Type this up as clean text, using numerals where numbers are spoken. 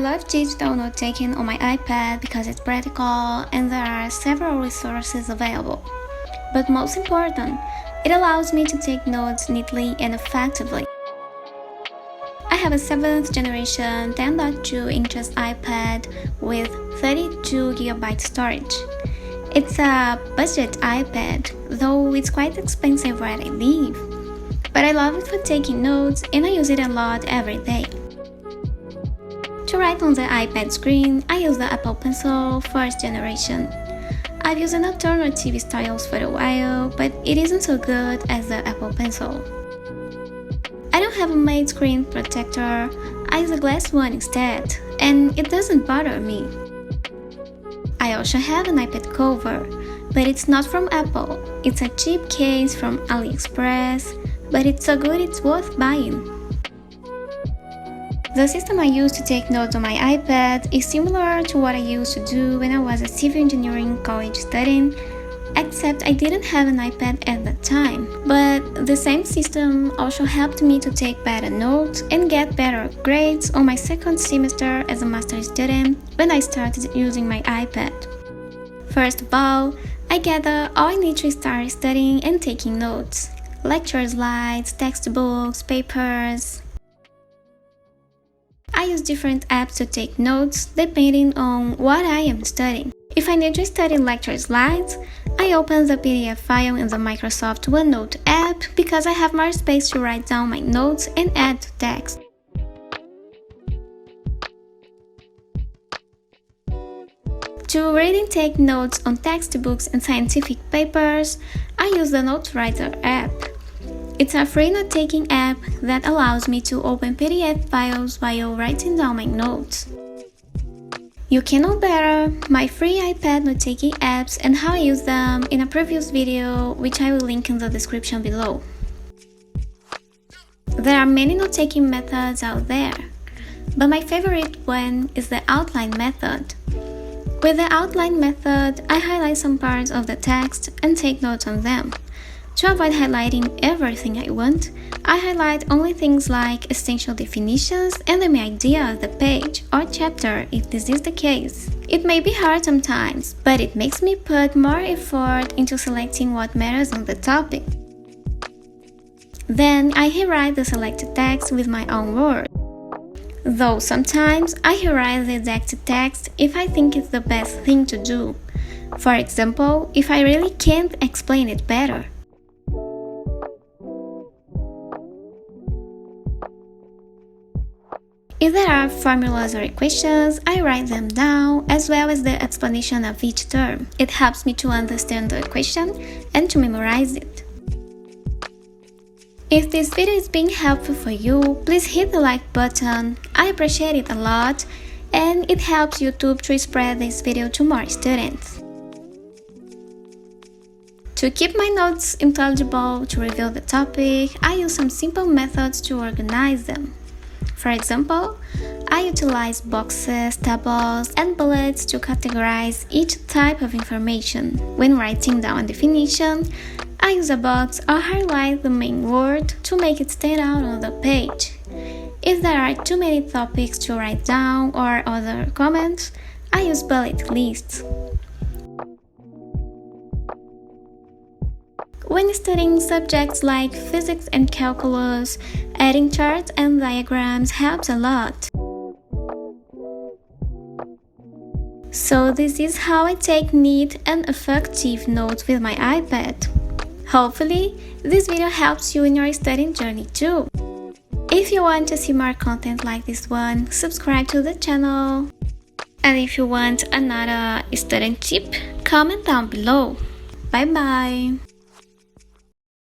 love digital note-taking on my iPad because it's practical and there are several resources available. But most important, it allows me to take notes neatly and effectively. I have a 7th generation 10.2 inches iPad with 32GB storage. It's a budget iPad, though it's quite expensive where I live. But I love it for taking notes and I use it a lot every day. To write on the iPad screen, I use the Apple Pencil 1st generation. I've used an alternative styles for a while, but it isn't so good as the Apple Pencil. I don't have a matte screen protector, I use a glass one instead, and it doesn't bother me. I also have an iPad cover, but it's not from Apple. It's a cheap case from AliExpress, but it's so good it's worth buying. The system I use to take notes on my iPad is similar to what I used to do when I was a civil engineering college studying, except I didn't have an iPad at that time. But the same system also helped me to take better notes and get better grades on my 2nd semester as a master's student when I started using my iPad. First of all, I gather all I need to start studying and taking notes: lecture slides, textbooks, papers. I use different apps to take notes depending on what I am studying. If I need to study lecture slides, I open the PDF file in the Microsoft OneNote app because I have more space to write down my notes and add to text. To read and take notes on textbooks and scientific papers, I use the NoteWriter app. It's a free note-taking app that allows me to open PDF files while writing down my notes. You can know better my free iPad note-taking apps and how I use them in a previous video, which I will link in the description below. There are many note-taking methods out there, but my favorite one is the outline method. With the outline method, I highlight some parts of the text and take notes on them. To avoid highlighting everything I want, I highlight only things like essential definitions and the main idea of the page or chapter if this is the case. It may be hard sometimes, but it makes me put more effort into selecting what matters on the topic. Then I rewrite the selected text with my own words. Though sometimes I rewrite the exact text if I think it's the best thing to do. For example, if I really can't explain it better. If there are formulas or equations, I write them down as well as the explanation of each term. It helps me to understand the equation and to memorize it. If this video is being helpful for you, please hit the like button. I appreciate it a lot and it helps YouTube to spread this video to more students. To keep my notes intelligible, to review the topic, I use some simple methods to organize them. For example, I utilize boxes, tables, and bullets to categorize each type of information. When writing down a definition, I use a box or highlight the main word to make it stand out on the page. If there are too many topics to write down or other comments, I use bullet lists. When studying subjects like physics and calculus, adding charts and diagrams helps a lot. So this is how I take neat and effective notes with my iPad. Hopefully, this video helps you in your studying journey too. If you want to see more content like this one, subscribe to the channel. And if you want another student tip, comment down below. Bye bye!